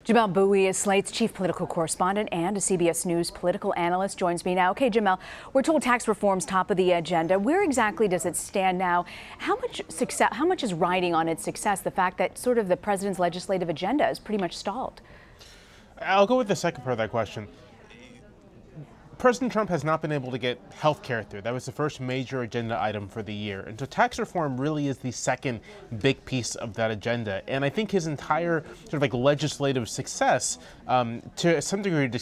Jamelle Bouie is Slate's chief political correspondent and a CBS News political analyst, joins me now. Okay, Jamelle, we're told tax reform's top of the agenda. Where exactly does it stand now? How much is riding on its success, the fact that sort of the president's legislative agenda is pretty much stalled? I'll go with the second part of that question. President Trump has not been able to get health care through. That was the first major agenda item for the year. And so tax reform really is the second big piece of that agenda. And I think his entire sort of like legislative success, to some degree, the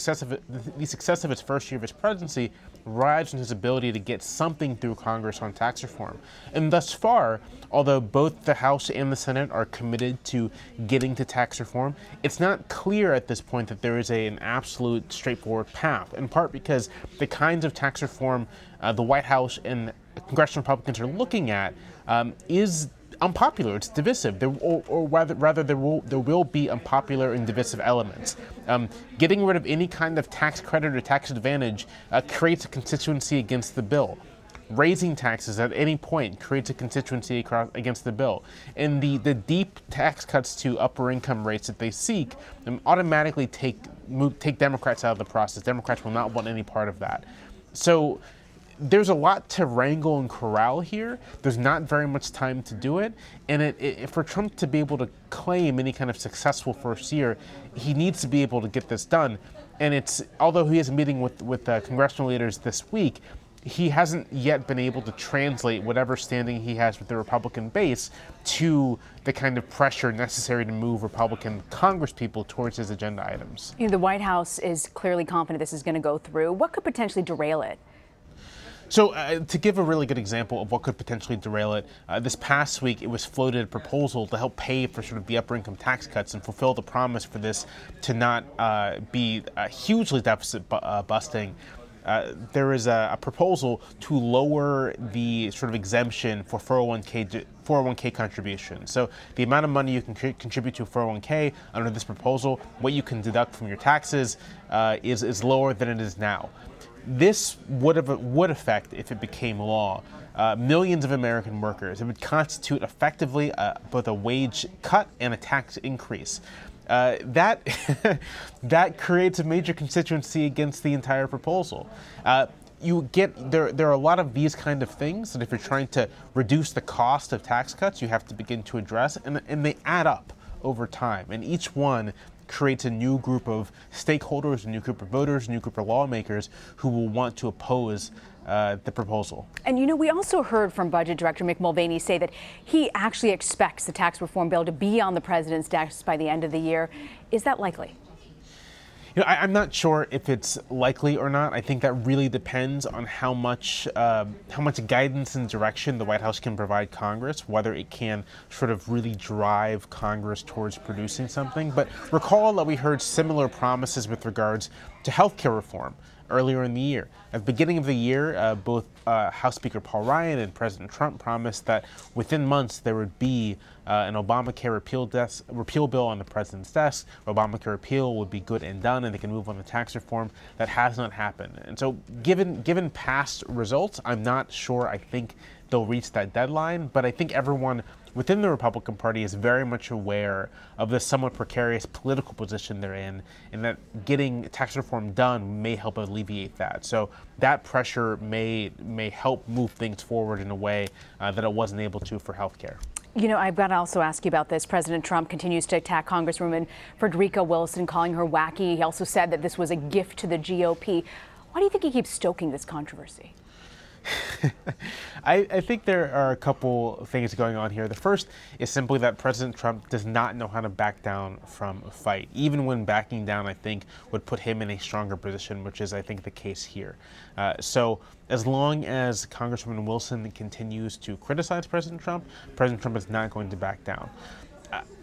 success of his first year of his presidency rides on his ability to get something through Congress on tax reform. And thus far, although both the House and the Senate are committed to getting to tax reform, it's not clear at this point that there is an absolute straightforward path, in part because the kinds of tax reform the White House and congressional Republicans are looking at is unpopular. It's divisive, or rather there will be unpopular and divisive elements. Getting rid of any kind of tax credit or tax advantage creates a constituency against the bill. Raising taxes at any point creates a constituency against the bill. And the deep tax cuts to upper income rates that they seek automatically take Democrats out of the process. Democrats will not want any part of that. So there's a lot to wrangle and corral here. There's not very much time to do it. And for Trump to be able to claim any kind of successful first year, he needs to be able to get this done. And although he is meeting with congressional leaders this week, he hasn't yet been able to translate whatever standing he has with the Republican base to the kind of pressure necessary to move Republican congresspeople towards his agenda items. You know, the White House is clearly confident this is going to go through. What could potentially derail it? So to give a really good example of what could potentially derail it, this past week it was floated a proposal to help pay for sort of the upper income tax cuts and fulfill the promise for this to not be hugely deficit busting. There is a proposal to lower the sort of exemption for 401k contribution. So the amount of money you can contribute to a 401k under this proposal, what you can deduct from your taxes, is lower than it is now. This would affect, if it became law, millions of American workers. It would constitute effectively both a wage cut and a tax increase. That creates a major constituency against the entire proposal. There are a lot of these kind of things that if you're trying to reduce the cost of tax cuts, you have to begin to address, and they add up over time. And each one creates a new group of stakeholders, a new group of voters, a new group of lawmakers who will want to oppose the proposal. And, you know, we also heard from Budget Director Mick Mulvaney say that he actually expects the tax reform bill to be on the president's desk by the end of the year. Is that likely? You know, I'm not sure if it's likely or not. I think that really depends on how much guidance and direction the White House can provide Congress, whether it can sort of really drive Congress towards producing something. But recall that we heard similar promises with regards to health care reform earlier in the year. At the beginning of the year, both House Speaker Paul Ryan and President Trump promised that within months there would be an Obamacare repeal bill on the president's desk. Obamacare repeal would be good and done, and they can move on to tax reform. That has not happened. And so given past results, I'm not sure I think they'll reach that deadline, but I think everyone within the Republican Party is very much aware of the somewhat precarious political position they're in, and that getting tax reform done may help alleviate that. So that pressure may help move things forward in a way that it wasn't able to for health care. You know, I've got to also ask you about this. President Trump continues to attack Congresswoman Frederica Wilson, calling her wacky. He also said that this was a gift to the GOP. Why do you think he keeps stoking this controversy? I think there are a couple things going on here. The first is simply that President Trump does not know how to back down from a fight. Even when backing down, I think, would put him in a stronger position, which is, I think, the case here. So as long as Congresswoman Wilson continues to criticize President Trump is not going to back down.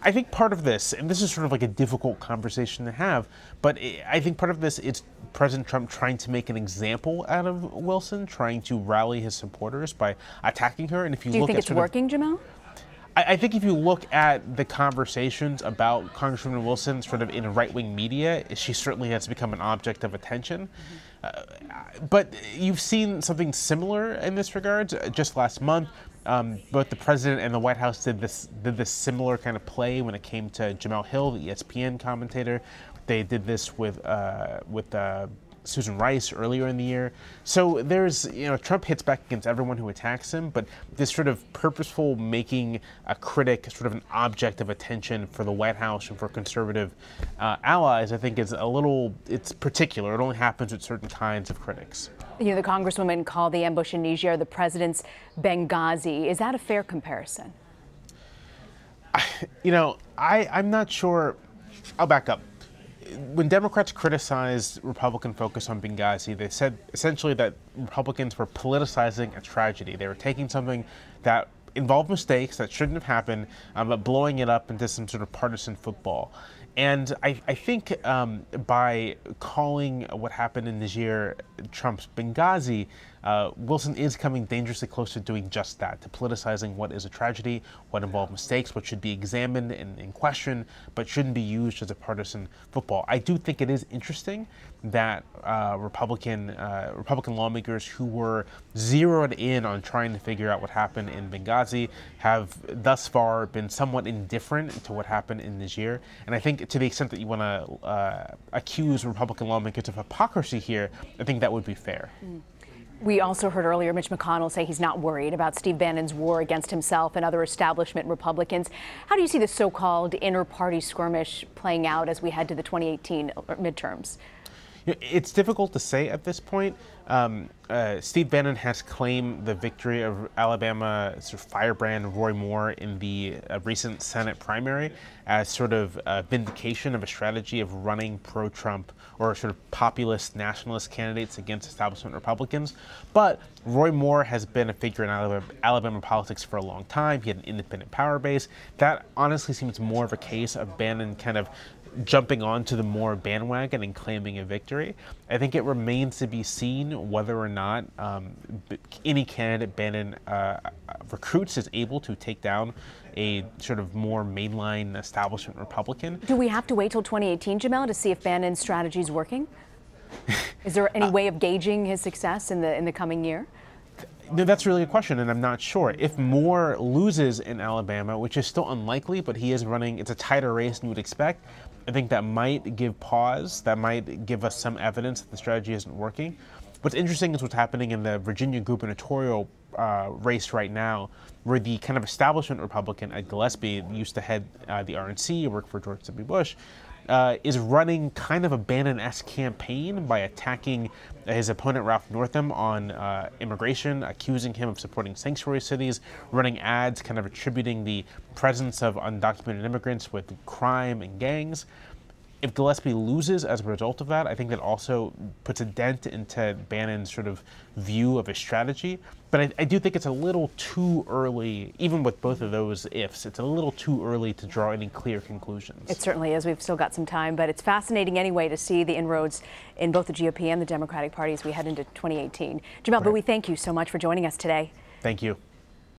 I think part of this, and this is sort of like a difficult conversation to have, but I think part of this is President Trump trying to make an example out of Wilson, trying to rally his supporters by attacking her. And if you do you think it's working, Jamelle? I think if you look at the conversations about Congresswoman Wilson sort of in right-wing media, she certainly has become an object of attention. But you've seen something similar in this regard. Just last month, Both the president and the White House did this similar kind of play when it came to Jamelle Hill, the ESPN commentator. They did this with Susan Rice earlier in the year. So there's, Trump hits back against everyone who attacks him, but this sort of purposeful making a critic sort of an object of attention for the White House and for conservative allies, I think it's particular. It only happens with certain kinds of critics. The Congresswoman called the ambush in Niger the president's Benghazi. Is that a fair comparison? I'm not sure. I'll back up. When Democrats criticized Republican focus on Benghazi, they said essentially that Republicans were politicizing a tragedy. They were taking something that involved mistakes that shouldn't have happened, but blowing it up into some sort of partisan football. And I think by calling what happened in Niger Trump's Benghazi, Wilson is coming dangerously close to doing just that, to politicizing what is a tragedy, what involved mistakes, what should be examined and questioned, but shouldn't be used as a partisan football. I do think it is interesting that Republican lawmakers who were zeroed in on trying to figure out what happened in Benghazi have thus far been somewhat indifferent to what happened in Niger. And I think to the extent that you want to accuse Republican lawmakers of hypocrisy here, I think that would be fair. We also heard earlier Mitch McConnell say he's not worried about Steve Bannon's war against himself and other establishment Republicans. How do you see the so-called inter-party skirmish playing out as we head to the 2018 midterms? It's difficult to say at this point. Steve Bannon has claimed the victory of Alabama sort of firebrand Roy Moore in the recent Senate primary as sort of a vindication of a strategy of running pro-Trump or sort of populist nationalist candidates against establishment Republicans. But Roy Moore has been a figure in Alabama politics for a long time. He had an independent power base. That honestly seems more of a case of Bannon kind of jumping onto the Moore bandwagon and claiming a victory. I think it remains to be seen whether or not any candidate Bannon recruits is able to take down a sort of more mainline establishment Republican. Do we have to wait till 2018, Jamelle, to see if Bannon's strategy is working? Is there any way of gauging his success in the coming year? No, that's really a question, and I'm not sure. If Moore loses in Alabama, which is still unlikely, but he is running, it's a tighter race than you would expect, I think that might give pause. That might give us some evidence that the strategy isn't working. What's interesting is what's happening in the Virginia gubernatorial race right now, where the kind of establishment Republican Ed Gillespie, used to head the RNC, worked for George W. Bush, is running kind of a Bannon-esque campaign by attacking his opponent Ralph Northam on immigration, accusing him of supporting sanctuary cities, running ads kind of attributing the presence of undocumented immigrants with crime and gangs. If Gillespie loses as a result of that, I think that also puts a dent into Bannon's sort of view of his strategy. But I do think it's a little too early, even with both of those ifs, it's a little too early to draw any clear conclusions. It certainly is. We've still got some time, but it's fascinating anyway to see the inroads in both the GOP and the Democratic Party as we head into 2018. Jamelle Bouie, thank you so much for joining us today. Thank you.